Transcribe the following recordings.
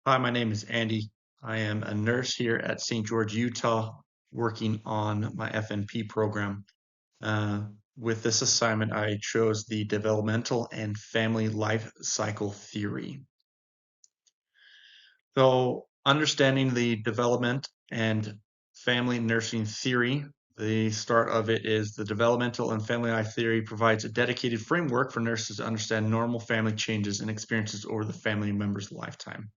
Hi, my name is Andy. I am a nurse here at St. George, Utah, working on my FNP program. Uh, with this assignment, I chose the developmental and family life cycle theory. So, understanding the development and family nursing theory, the start of it is the developmental and family life theory provides a dedicated framework for nurses to understand normal family changes and experiences over the family member's lifetime.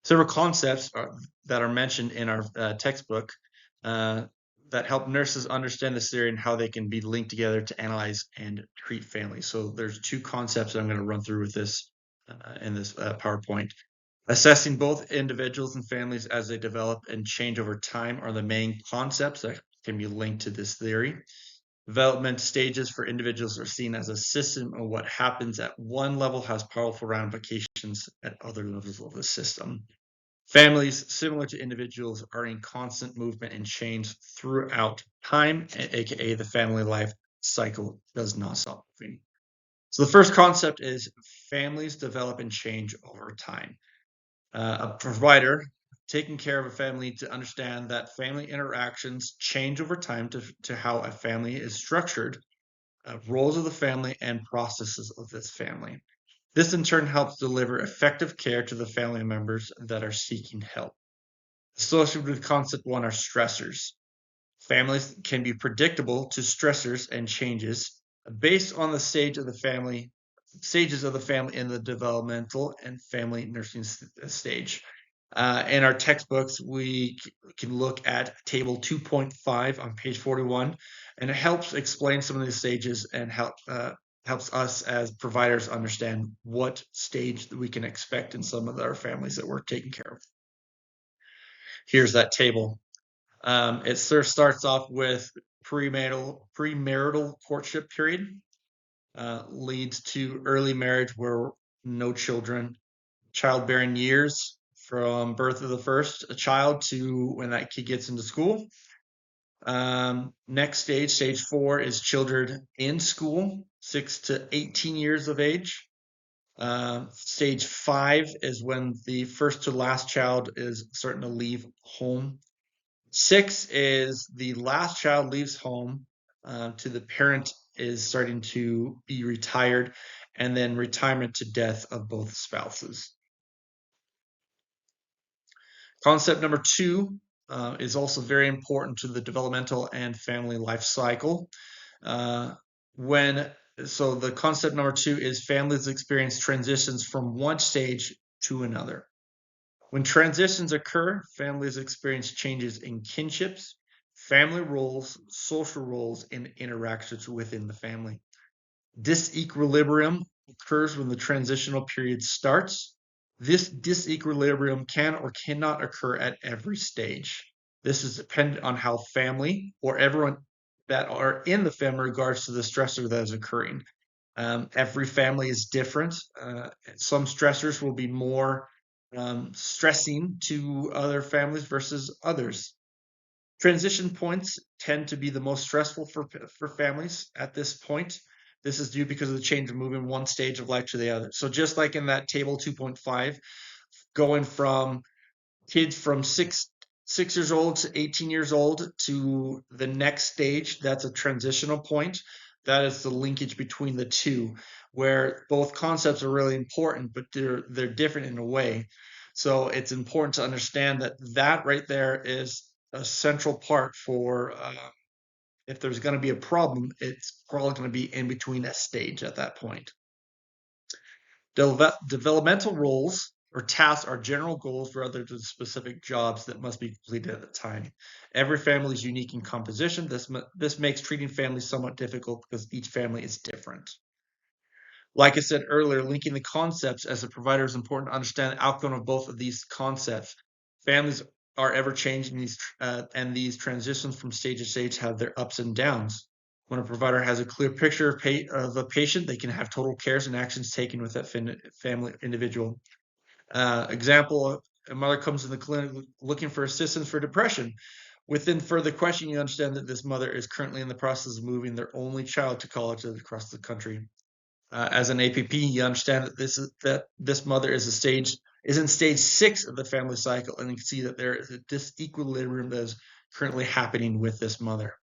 Several concepts that are mentioned in our textbook uh, that help nurses understand this theory and how they can be linked together to analyze and treat families. So there's two concepts that I'm going to run through with this in this PowerPoint. Assessing both individuals and families as they develop and change over time are the main concepts that can be linked to this theory. Development stages for individuals are seen as a system, and what happens at one level has powerful ramifications at other levels of the system. Families, similar to individuals, are in constant movement and change throughout time, aka the family life cycle does not stop moving. So the first concept is families develop and change over time. A provider taking care of a family to understand that family interactions change over time to how a family is structured, roles of the family, and processes of this family. This in turn helps deliver effective care to the family members that are seeking help. Associated with concept one are stressors. Families can be predictable to stressors and changes based on the stages of the family in the developmental and family nursing stage. In our textbooks, we can look at table 2.5 on page 41, and it helps explain some of these stages and helps us as providers understand what stage we can expect in some of our families that we're taking care of. Here's that table. It sort of starts off with premarital courtship period, leads to early marriage where no children, childbearing years from birth of the first child to when that kid gets into school. Next stage, stage 4, is children in school, 6 to 18 years of age. Stage 5 is when the first to last child is starting to leave home. 6 is the last child leaves home to the parent is starting to be retired, and then retirement to death of both spouses. Concept number 2 is also very important to the developmental and family life cycle. Uh, so the concept number 2 is families experience transitions from one stage to another. When transitions occur, families experience changes in kinships, family roles, social roles, and interactions within the family. Disequilibrium occurs when the transitional period starts. This disequilibrium can or cannot occur at every stage. This is dependent on how family or everyone that are in the family regards to the stressor that is occurring. Every family is different. Some stressors will be more stressing to other families versus others. Transition points tend to be the most stressful for families at this point. This is due because of the change of moving one stage of life to the other. So just like in that table 2.5, going from kids from 6 years old to 18 years old to the next stage, that's a transitional point. That is the linkage between the two, where both concepts are really important, but they're different in a way. So it's important to understand that right there is a central part for if there's going to be a problem, it's probably going to be in between a stage at that point. Developmental roles or tasks are general goals rather than specific jobs that must be completed at a time. Every family is unique in composition. This makes treating families somewhat difficult because each family is different. Like I said earlier, linking the concepts as a provider is important to understand the outcome of both of these concepts. Families are ever changing and these transitions from stage to stage have their ups and downs. When a provider has a clear picture of a patient, they can have total cares and actions taken with that family individual. Example, a mother comes in the clinic looking for assistance for depression. Within further questioning, you understand that this mother is currently in the process of moving their only child to college across the country. As an APP, you understand that this mother is in stage 6 of the family cycle, and you can see that there is a disequilibrium that is currently happening with this mother.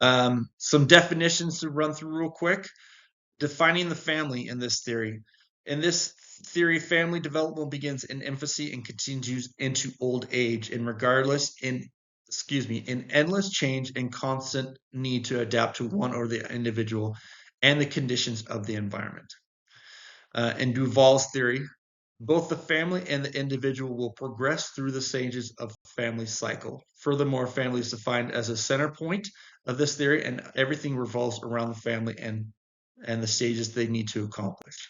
Some definitions to run through real quick. Defining the family in this theory. In this theory, family development begins in infancy and continues into old age, in endless change and constant need to adapt to one or the individual and the conditions of the environment. In Duval's theory, both the family and the individual will progress through the stages of family cycle. Furthermore, family is defined as a center point of this theory, and everything revolves around the family and the stages they need to accomplish.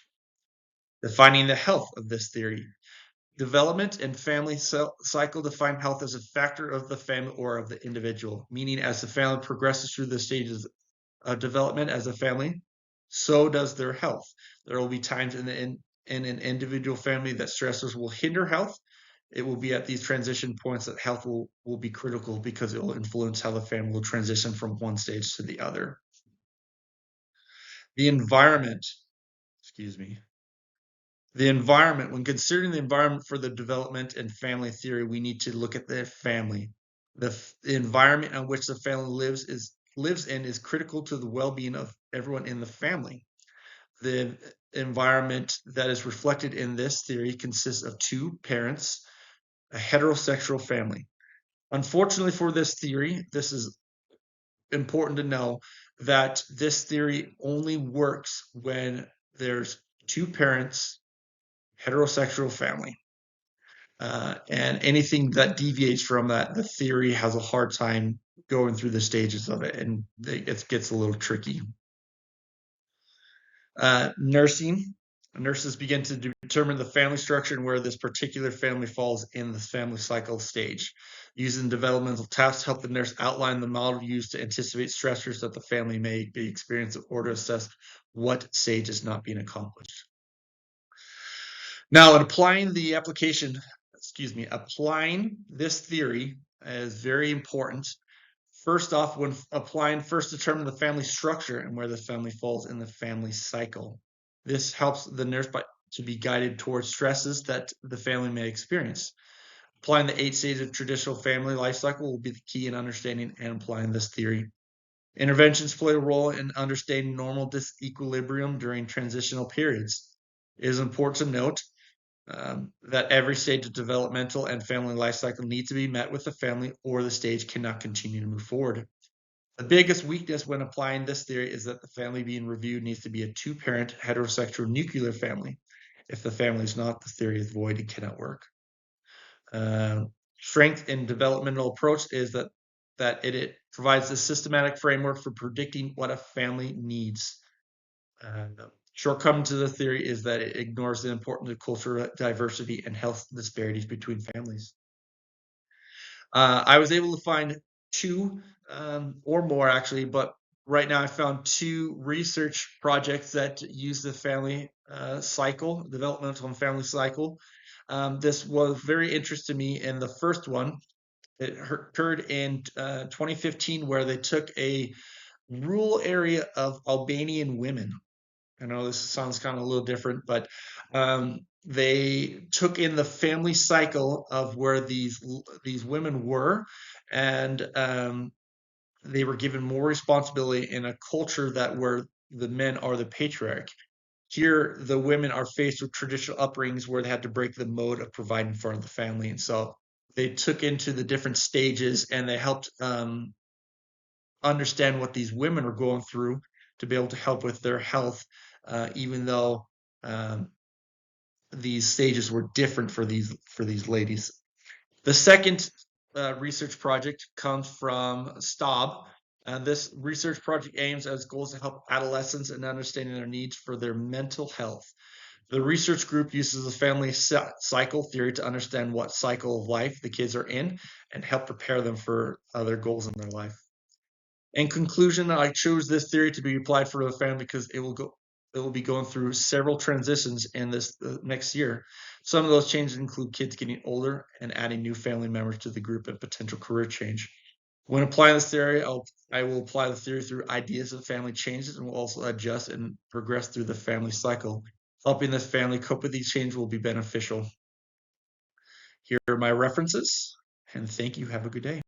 Defining the health of this theory. Development and family cycle define health as a factor of the family or of the individual, meaning as the family progresses through the stages of development as a family, so does their health. There will be times in an individual family that stressors will hinder health. It will be at these transition points that health will be critical because it will influence how the family will transition from one stage to the other. The environment, excuse me. The environment, when considering the environment for the development and family theory, we need to look at the family. The environment in which the family lives in is critical to the well-being of everyone in the family. The environment that is reflected in this theory consists of two parents, a heterosexual family. Unfortunately for this theory, this is important to know that this theory only works when there's two parents, heterosexual family. And anything that deviates from that, the theory has a hard time going through the stages of it, and it gets a little tricky. Nursing. Nurses begin to determine the family structure and where this particular family falls in the family cycle stage. Using developmental tasks help the nurse outline the model used to anticipate stressors that the family may be experiencing or to assess what stage is not being accomplished. Now, in applying this theory is very important. First off, when applying, first determine the family structure and where the family falls in the family cycle. This helps the nurse to be guided towards stresses that the family may experience. Applying the 8 stages of traditional family life cycle will be the key in understanding and applying this theory. Interventions play a role in understanding normal disequilibrium during transitional periods. It is important to note that every stage of developmental and family life cycle needs to be met with the family or the stage cannot continue to move forward. The biggest weakness when applying this theory is that the family being reviewed needs to be a two-parent heterosexual nuclear family. If the family is not, the theory is void and cannot work. Strength in developmental approach is that it provides a systematic framework for predicting what a family needs. Shortcoming to the theory is that it ignores the importance of cultural diversity and health disparities between families. I was able to find 2 or more actually, but right now I found 2 research projects that use the family cycle, developmental and family cycle. This was very interesting to me. In the first one, it occurred in 2015, where they took a rural area of Albanian women. I know this sounds kind of a little different, but they took in the family cycle of where these women were, and they were given more responsibility in a culture that where the men are the patriarch. Here, the women are faced with traditional upbringings where they had to break the mode of providing for the family, and so they took into the different stages and they helped understand what these women are going through to be able to help with their health, even though these stages were different for these ladies. The second research project comes from STOB. This research project aims as goals to help adolescents in understanding their needs for their mental health. The research group uses the family cycle theory to understand what cycle of life the kids are in and help prepare them for other goals in their life. In conclusion, I chose this theory to be applied for the family because it will be going through several transitions in this next year. Some of those changes include kids getting older and adding new family members to the group and potential career change. When applying this theory, I will apply the theory through ideas of family changes and will also adjust and progress through the family cycle. Helping the family cope with these changes will be beneficial. Here are my references, and thank you. Have a good day.